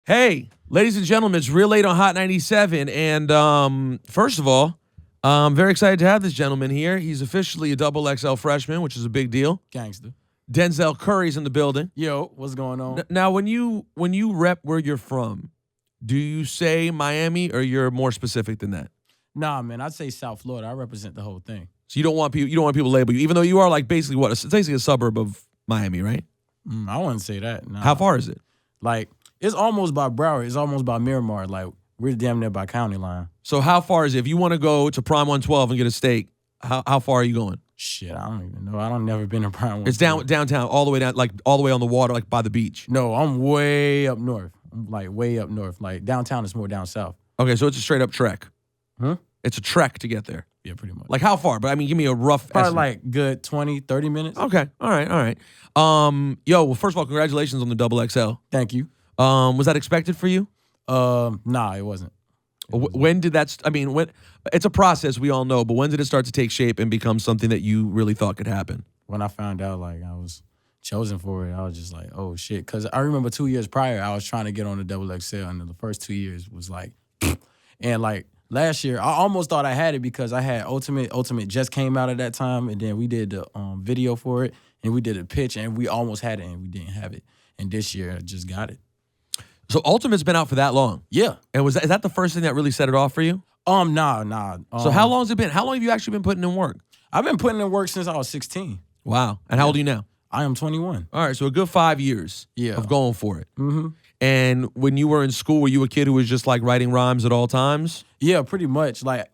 Hey, ladies and gentlemen, it's real late on Hot 97. And first of all, I'm very excited to have this gentleman here. He's officially a double XL freshman, which is a big deal. Gangster. Denzel Curry's in the building. Yo, what's going on? Now, when you rep where you're from, do you say Miami or you're more specific than that? Nah, man, I'd say South Florida. I represent the whole thing. So you don't want people to label you, even though you are like basically what? It's basically a suburb of Miami, right? I wouldn't say that. Nah. How far is it? Like, it's almost by Broward. It's almost by Miramar. Like, we're damn near by county line. So how far is it? If you want to go to Prime 112 and get a steak, how far are you going? Shit, I don't even know. I don't never been in Prime. It's downtown, all the way down, like all the way on the water, like by the beach. No, I'm way up north. I'm like way up north. Like downtown is more down south. Okay, so it's a straight up trek. Huh? It's a trek to get there. Yeah, pretty much. Like how far? But I mean, give me a rough Probably estimate. like good 20, 30 minutes. Okay, all right. Well, first of all, congratulations on the double XL. Thank you. Was that expected for you? Nah, it wasn't. When did that? When it's a process, we all know. But when did it start to take shape and become something that you really thought could happen? When I found out, like, I was chosen for it, I was just like, oh, shit. Because I remember 2 years prior, I was trying to get on the double XL, and the first 2 years was like, and like last year, I almost thought I had it because I had Ultimate. Ultimate just came out at that time, and then we did the video for it, and we did a pitch, and we almost had it, and we didn't have it. And this year, I just got it. So Ultimate's been out for that long. Yeah. And is that the first thing that really set it off for you? Nah. So how long has it been? How long have you actually been putting in work? I've been putting in work since I was 16. Wow. And how old are you now? I am 21. All right, so a good 5 years Yeah. of going for it. Mm-hmm. And when you were in school, were you a kid who was just like writing rhymes at all times? Yeah, pretty much. Like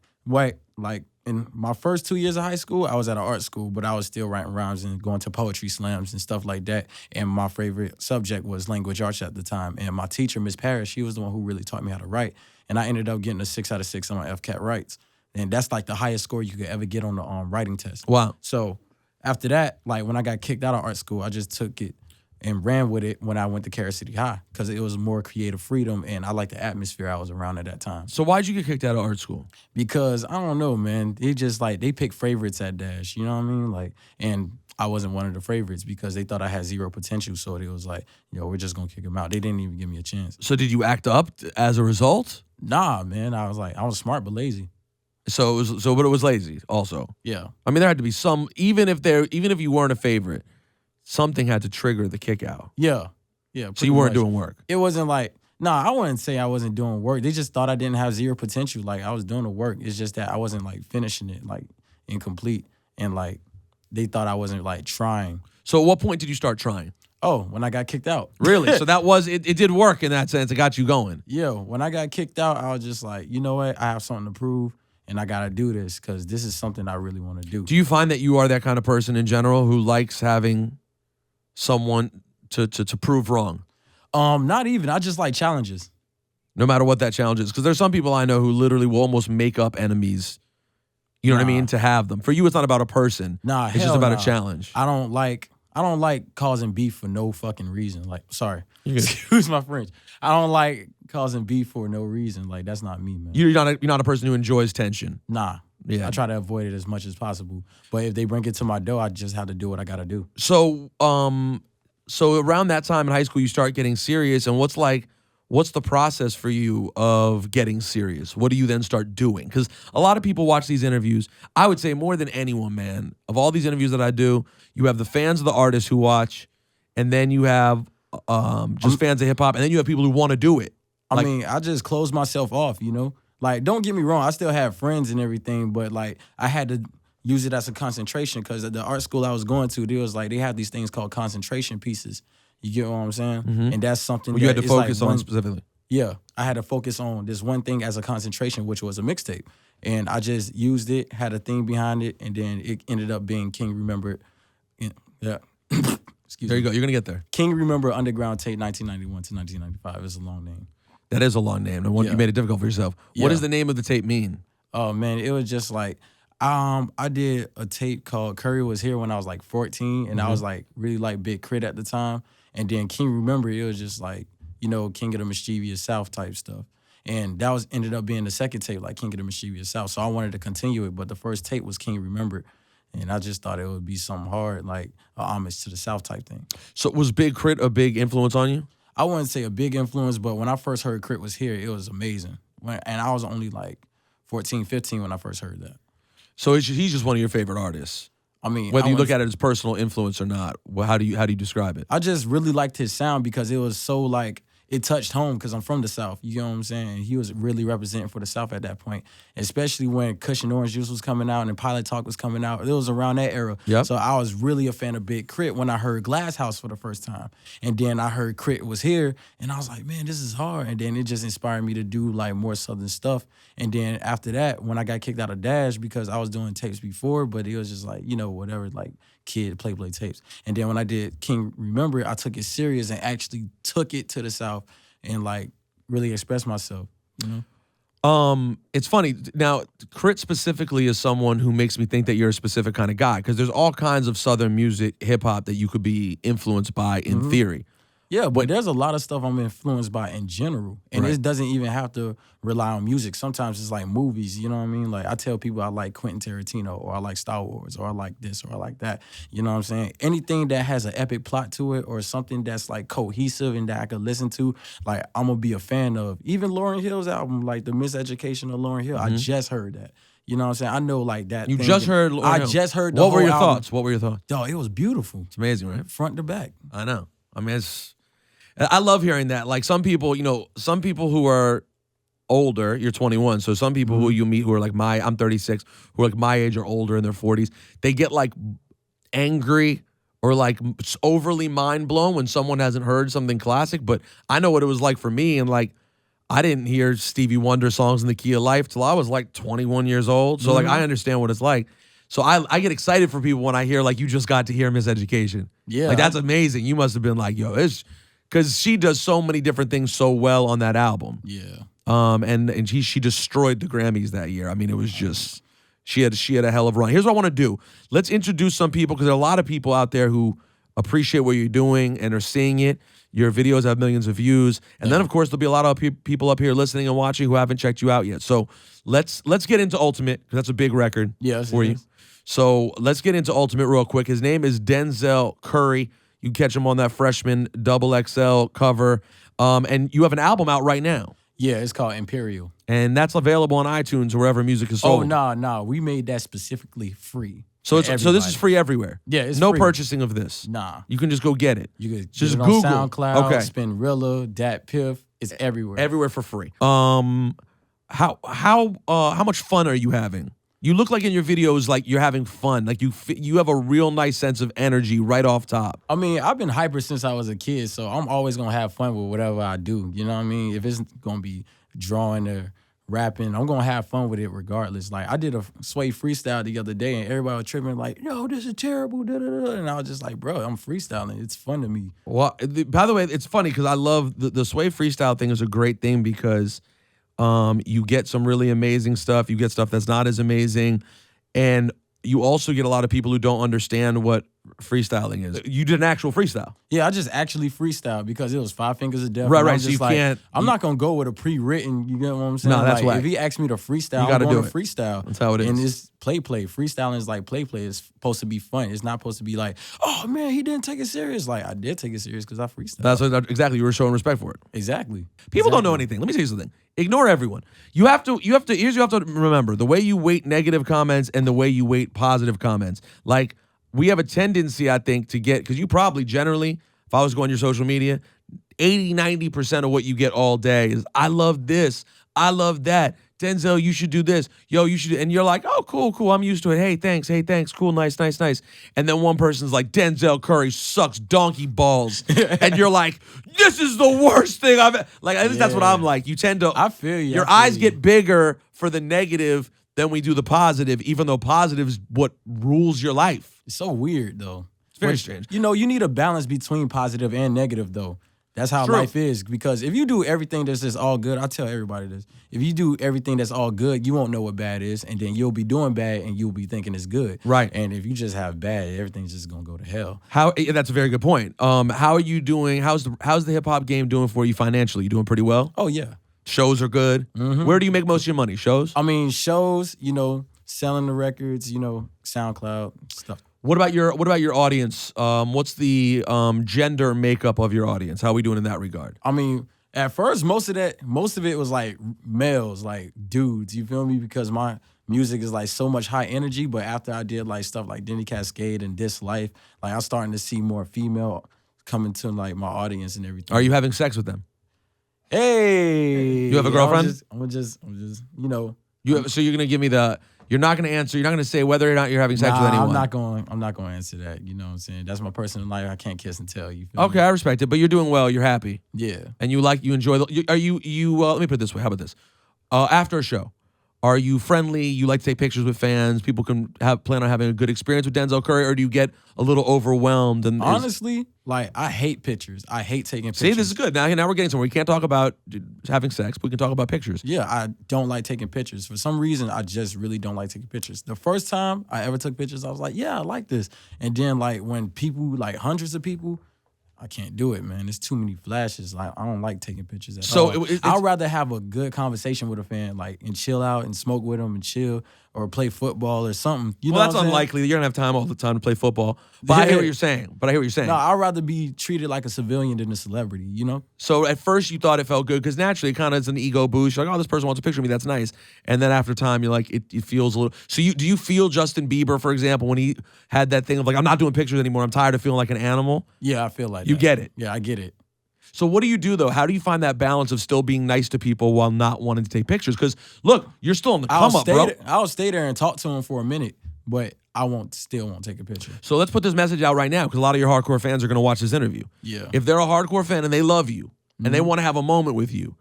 in my first 2 years of high school, I was at an art school, but I was still writing rhymes and going to poetry slams and stuff like that. And my favorite subject was language arts at the time. And my teacher, Miss Parrish, she was the one who really taught me how to write. And I ended up getting a 6 out of 6 on my FCAT writes. And that's like the highest score you could ever get on the writing test. Wow. So after that, like when I got kicked out of art school, I just took it and ran with it when I went to Carol City High because it was more creative freedom and I liked the atmosphere I was around at that time. So why'd you get kicked out of art school? Because I don't know, man. They just like they pick favorites at Dash, you know what I mean? Like, and I wasn't one of the favorites because they thought I had zero potential. So it was like, yo, we're just gonna kick him out. They didn't even give me a chance. So did you act up as a result? Nah, man. I was smart but lazy. But it was lazy also. Yeah. I mean, there had to be some, even if you weren't a favorite, something had to trigger the kick out. Yeah. So you weren't doing work. It wasn't like, I wouldn't say I wasn't doing work. They just thought I didn't have zero potential. Like I was doing the work. It's just that I wasn't like finishing it like incomplete. And like they thought I wasn't like trying. So at what point did you start trying? Oh, when I got kicked out. Really? So that was, it did work in that sense. It got you going. Yeah. When I got kicked out, I was just like, you know what? I have something to prove. And I gotta do this because this is something I really want to do. Do you find that you are that kind of person in general who likes having someone to prove wrong? Not even. I just like challenges. No matter what that challenge is. Because there's some people I know who literally will almost make up enemies. You know what I mean? To have them. For you, it's not about a person. Nah, it's just about a challenge. I don't like causing beef for no fucking reason. Like, sorry. Excuse my French. I don't like causing beef for no reason. Like, that's not me, man. You're not a person who enjoys tension. Nah. Yeah. I try to avoid it as much as possible. But if they bring it to my door, I just have to do what I gotta do. So around that time in high school, you start getting serious. And what's the process for you of getting serious? What do you then start doing? Because a lot of people watch these interviews. I would say more than anyone, man, of all these interviews that I do, you have the fans of the artists who watch, and then you have just fans of hip hop, and then you have people who want to do it. I mean, I just closed myself off, you know? Like, don't get me wrong, I still have friends and everything, but like I had to use it as a concentration because at the art school I was going to, they have these things called concentration pieces. You get what I'm saying? Mm-hmm. And that's something you had to focus on specifically. Yeah, I had to focus on this one thing as a concentration, which was a mixtape. And I just used it, had a theme behind it, and then it ended up being King Remember. Yeah. Excuse me. There you go. You're going to get there. King Remember Underground Tape 1991 to 1995 is a long name. That is a long name. And you made it difficult for yourself. What does the name of the tape mean? Oh, man, it was just like, I did a tape called Curry Was Here when I was like 14, and I was like really like Big Crit at the time. And then King Remember, it was just like, you know, King of the Mischievous South type stuff. And that ended up being the second tape, like King of the Mischievous South. So I wanted to continue it, but the first tape was King Remember. And I just thought it would be something hard, like a homage to the South type thing. So was Big Crit a big influence on you? I wouldn't say a big influence, but when I first heard Crit Was Here, it was amazing. And I was only like 14, 15 when I first heard that. So he's just one of your favorite artists. I mean, Whether you look at it as personal influence or not, how do you describe it? I just really liked his sound because it was so like it touched home because I'm from the South. You know what I'm saying? He was really representing for the South at that point, especially when Kush and Orange Juice was coming out and Pilot Talk was coming out. It was around that era. Yep. So I was really a fan of Big Crit when I heard Glass House for the first time. And then I heard Crit Was Here, and I was like, man, this is hard. And then it just inspired me to do like more Southern stuff. And then after that, when I got kicked out of Dash because I was doing tapes before, but it was just like, whatever, like kid play tapes. And then when I did King Remember It, I took it serious and actually took it to the South and like really expressed myself, It's funny. Now, Crit specifically is someone who makes me think that you're a specific kind of guy because there's all kinds of Southern music, hip hop that you could be influenced by in theory. Yeah, but there's a lot of stuff I'm influenced by in general. And Right. it doesn't even have to rely on music. Sometimes it's like movies, you know what I mean? Like I tell people I like Quentin Tarantino or I like Star Wars or I like this or I like that. You know what I'm saying? Anything that has an epic plot to it or something that's like cohesive and that I could listen to, like I'm gonna be a fan of. Even Lauryn Hill's album, like The Miseducation of Lauryn Hill, I just heard that. You know what I'm saying? I know like that. You thing just that- heard Lauryn I Hill. just heard the What were whole your album. thoughts? What were your thoughts? Dog, it was beautiful. It's amazing, right? Front to back. I know. I mean, I love hearing that. Like some people who are older, you're 21, so some people who you meet who are like I'm 36, who are like my age or older in their 40s, they get like angry or like overly mind blown when someone hasn't heard something classic. But I know what it was like for me, and like I didn't hear Stevie Wonder songs in the Key of Life till I was like 21 years old. So like I understand what it's like. So I get excited for people when I hear like you just got to hear Miseducation. Yeah. Like that's amazing. You must have been like, yo, it's because she does so many different things so well on that album. Yeah. And she destroyed the Grammys that year. I mean, it was just she had a hell of a run. Here's what I want to do. Let's introduce some people because there are a lot of people out there who appreciate what you're doing and are seeing it. Your videos have millions of views, and then of course there'll be a lot of people up here listening and watching who haven't checked you out yet. So let's get into Ultimate because that's a big record for you. So let's get into Ultimate real quick. His name is Denzel Curry. You can catch him on that Freshman XXL cover. And you have an album out right now. Yeah, it's called Imperial. And that's available on iTunes or wherever music is sold. Oh, nah. We made that specifically free. So for so this is everybody. free everywhere. Yeah, it's no free. purchasing of this. Nah. You can just go get it. You could Just get it on Google. SoundCloud, Okay. Spinrilla, Dat Piff. It's everywhere. Everywhere for free. How much fun are you having? You look like in your videos like you're having fun. Like you have a real nice sense of energy right off top. I mean, I've been hyper since I was a kid, so I'm always going to have fun with whatever I do. You know what I mean? If it's going to be drawing or rapping, I'm going to have fun with it regardless. Like, I did a Sway freestyle the other day, and everybody was tripping like, yo, this is terrible, da-da-da. And I was just like, bro, I'm freestyling. It's fun to me. Well, by the way, it's funny because I love the Sway freestyle thing is a great thing because you get some really amazing stuff. You get stuff that's not as amazing. And you also get a lot of people who don't understand what freestyling is. You did an actual freestyle. Yeah, I just actually freestyled because it was 5 Fingers of Death. Right, and right. I'm So just you like, can't- I'm not going to go with a pre-written, you get what I'm saying? No, that's like, whack. if he asked me to freestyle, You gotta I'm going do to it. freestyle. That's how it And is. it's play. Freestyling is like play. It's supposed to be fun. It's not supposed to be like, oh, man, he didn't take it serious. Like, I did take it serious because I freestyled. That's what, exactly. You were showing respect for it. Exactly. People don't know anything. Let me tell you something. Ignore everyone. You have to here's what you have to remember. The way you weight negative comments and the way you weight positive comments. Like we have a tendency, I think, to get, because you probably generally, if I was going your social media, 80, 90% of what you get all day is, I love this. I love that. Denzel, you should do this. Yo, you should. And you're like, oh, cool. I'm used to it. Hey, thanks. Cool, nice. And then one person's like, Denzel Curry sucks donkey balls. And you're like, this is the worst thing like, I think that's what I'm like. You tend to, I feel you. your eyes get bigger for the negative than we do the positive, even though positive is what rules your life. It's so weird, though. It's very strange. You know, you need a balance between positive and negative, though. That's how True. life is. Because if you do everything that's just all good, I tell everybody this. If you do everything that's all good, you won't know what bad is, and then you'll be doing bad, and you'll be thinking it's good. Right. And if you just have bad, everything's just gonna go to hell. That's a very good point. How are you doing? How's the hip hop game doing for you financially? You doing pretty well? Oh yeah. Shows are good. Where do you make most of your money? Shows? I mean, shows. You know, selling the records. You know, SoundCloud stuff. What about your audience? What's the gender makeup of your audience? How are we doing in that regard? I mean, at first, most of it was like males, like dudes. You feel me? Because my music is like so much high energy. But after I did like stuff like Denny Cascade and This Life, like I'm starting to see more female coming to like my audience and everything. Are you having sex with them? Hey, You have a girlfriend? I'm just, you know. So you're gonna give me the. You're not gonna answer. You're not gonna say whether or not you're having sex with anyone. I'm not going to answer that. You know what I'm saying? That's my personal life. I can't kiss and tell. You feel Okay, me? I respect it. But you're doing well. You're happy. Yeah. And you enjoy. Are you? Let me put it this way. How about this? After a show, are you friendly? You like to take pictures with fans? People can plan on having a good experience with Denzel Curry, or do you get a little overwhelmed? And honestly, like I hate pictures. I hate taking pictures. See, this is good. Now we're getting somewhere. We can't talk about having sex, but we can talk about pictures. Yeah, I don't like taking pictures. For some reason, I just really don't like taking pictures. The first time I ever took pictures, I was like, yeah, I like this. And then like when people, like hundreds of people, I can't do it, man. There's too many flashes. Like I don't like taking pictures at all. I'd rather have a good conversation with a fan, like and chill out and smoke with them and chill or play football or something. You know that's what I'm unlikely. You don't have time all the time to play football. But I hear what you're saying. No, I'd rather be treated like a civilian than a celebrity, you know? So at first you thought it felt good because naturally it kind of is an ego boost. You're like, oh, this person wants a picture of me. That's nice. And then after time, you're like, it feels a little. So do you feel Justin Bieber, for example, when he had that thing of like, I'm not doing pictures anymore. I'm tired of feeling like an animal? Yeah, I feel like you get it. Yeah, I get it. So what do you do though? How do you find that balance of still being nice to people while not wanting to take pictures? Because look, you're still on the come up, bro. I'll stay there and talk to him for a minute, but I still won't take a picture. So let's put this message out right now because a lot of your hardcore fans are going to watch this interview. Yeah. If they're a hardcore fan and they love you and they want to have a moment with you,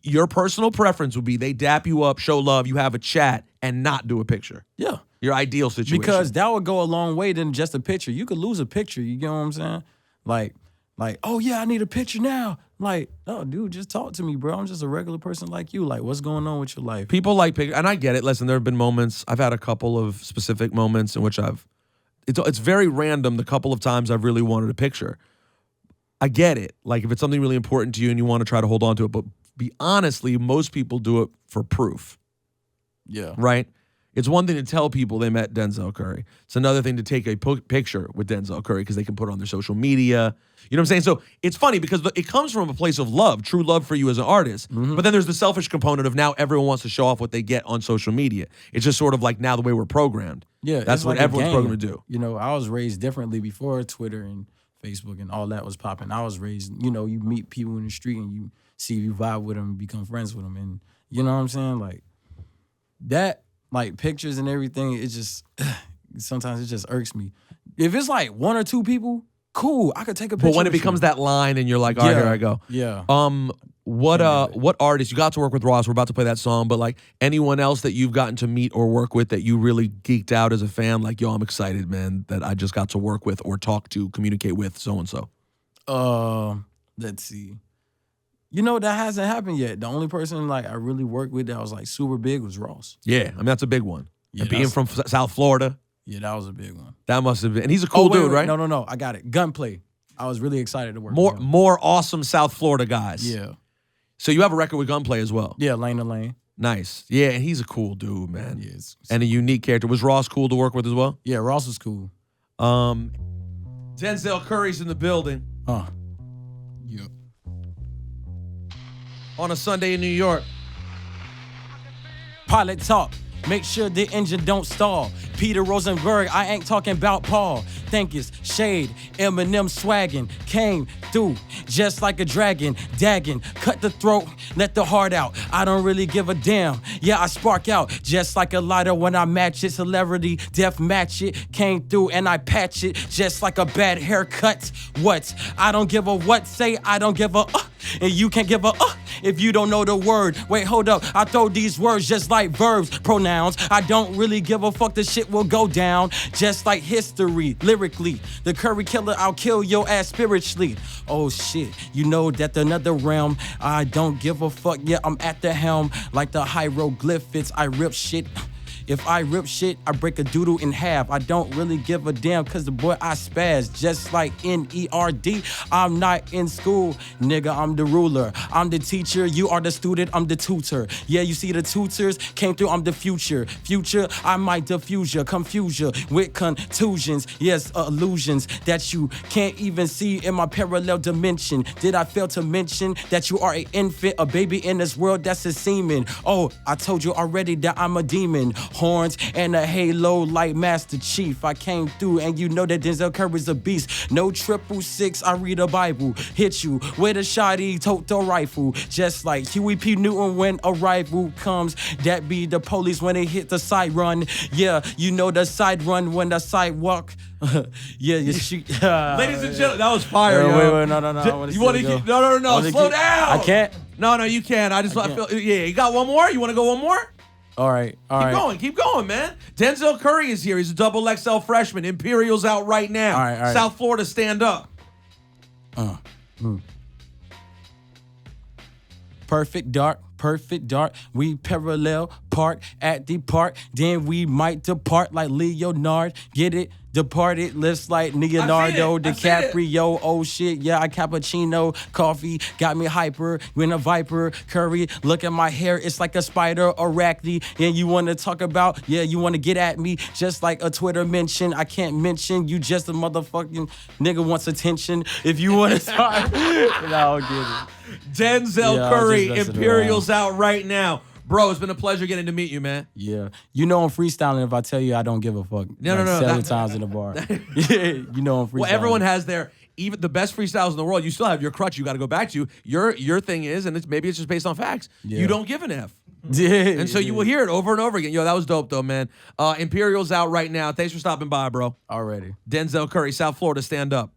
your personal preference would be they dap you up, show love, you have a chat, and not do a picture. Yeah. Your ideal situation. Because that would go a long way than just a picture. You could lose a picture, you get what I'm saying? Like, oh yeah, I need a picture now. Like, oh dude, just talk to me, bro. I'm just a regular person like you. Like, what's going on with your life? People like pictures, and I get it. Listen, there have been moments. I've had a couple of specific moments in which it's very random the couple of times I've really wanted a picture. I get it. Like if it's something really important to you and you want to try to hold on to it, but honestly, most people do it for proof. Yeah. Right? It's one thing to tell people they met Denzel Curry. It's another thing to take a picture with Denzel Curry because they can put it on their social media. You know what I'm saying? So it's funny because it comes from a place of love, true love for you as an artist. But then there's the selfish component of now everyone wants to show off what they get on social media. It's just sort of like now the way we're programmed. Yeah, that's what everyone's programmed to do. You know, I was raised differently before Twitter and Facebook and all that was popping. I was raised, you know, you meet people in the street and you see you vibe with them, become friends with them. And you know what I'm saying? Like that, like pictures and everything, it just, sometimes it just irks me. If it's like one or two people, cool, I could take a picture. But when it becomes that line and you're like, all right, here I go. Yeah. What artists, you got to work with Ross, we're about to play that song, but like anyone else that you've gotten to meet or work with that you really geeked out as a fan, like, yo, I'm excited, man, that I just got to work with or talk to, communicate with so-and-so? Let's see. You know, that hasn't happened yet. The only person like I really worked with that was like super big was Ross. Yeah, I mean, that's a big one. Yeah, and being from South Florida. Yeah, that was a big one. That must have been, and he's a cool dude, right? No, I got it. Gunplay. I was really excited to work with him. More awesome South Florida guys. Yeah. So you have a record with Gunplay as well? Yeah, Lane to Lane. Nice. Yeah, and he's a cool dude, man. Yeah, and a unique character. Was Ross cool to work with as well? Yeah, Ross was cool. Denzel Curry's in the building. Yeah. On a Sunday in New York. Pilot talk. Make sure the engine don't stall. Peter Rosenberg, I ain't talking about Paul. Think it's shade, Eminem swaggin'. Came through just like a dragon. Dagging, cut the throat, let the heart out. I don't really give a damn. Yeah, I spark out just like a lighter when I match it. Celebrity, death match it. Came through and I patch it just like a bad haircut. What? I don't give a what. Say I don't give a and you can't give a if you don't know the word. Wait, hold up. I throw these words just like verbs, pronouns. I don't really give a fuck. The shit will go down just like history. Lyrically, the Curry killer, I'll kill your ass spiritually. Oh shit, you know that another realm. I don't give a fuck. Yeah, I'm at the helm like the hieroglyphics. I rip shit. If I rip shit, I break a doodle in half. I don't really give a damn, cause the boy I spaz, just like N-E-R-D. I'm not in school, nigga, I'm the ruler. I'm the teacher, you are the student, I'm the tutor. Yeah, you see the tutors came through, I'm the future. Future, I might diffuse ya, confuse ya with contusions. Yes, illusions that you can't even see in my parallel dimension. Did I fail to mention that you are an infant, a baby in this world that's a semen? Oh, I told you already that I'm a demon. Horns and a halo like Master Chief. I came through and you know that Denzel Curry's a beast. No 666, I read a Bible. Hit you with a shoddy Toto rifle. Just like Huey P. Newton when a rival comes. That be the police when they hit the side run. Yeah, you know the side run when the sidewalk. Yeah, you shoot. Ladies and gentlemen, that was fire, yo. Wait, no. You want to keep? No. Slow down. I can't. No, you can. I feel. Yeah, you got one more. You want to go one more? All right. Keep going, man. Denzel Curry is here. He's a double XL freshman. Imperial's out right now. All right. South Florida, stand up. Perfect dark. We parallel park at the park. Then we might depart like Leonard. Get it? Departed, lives like Leonardo DiCaprio. Oh shit, yeah, I cappuccino, coffee, got me hyper, when a viper, curry, look at my hair, it's like a spider, arachne. And you wanna talk about, yeah, you wanna get at me, just like a Twitter mention. I can't mention, you just a motherfucking nigga wants attention. If you wanna talk, I'll get it. Denzel Curry, Imperial's out right now. Bro, it's been a pleasure getting to meet you, man. Yeah. You know I'm freestyling if I tell you I don't give a fuck. No. 7 times in the bar. Yeah, you know I'm freestyling. Well, everyone has their, even the best freestyles in the world, you still have your crutch you got to go back to. Your thing is, and maybe it's just based on facts, you don't give an F. Yeah. And so you will hear it over and over again. Yo, that was dope though, man. Imperial's out right now. Thanks for stopping by, bro. Already. Denzel Curry, South Florida, stand up.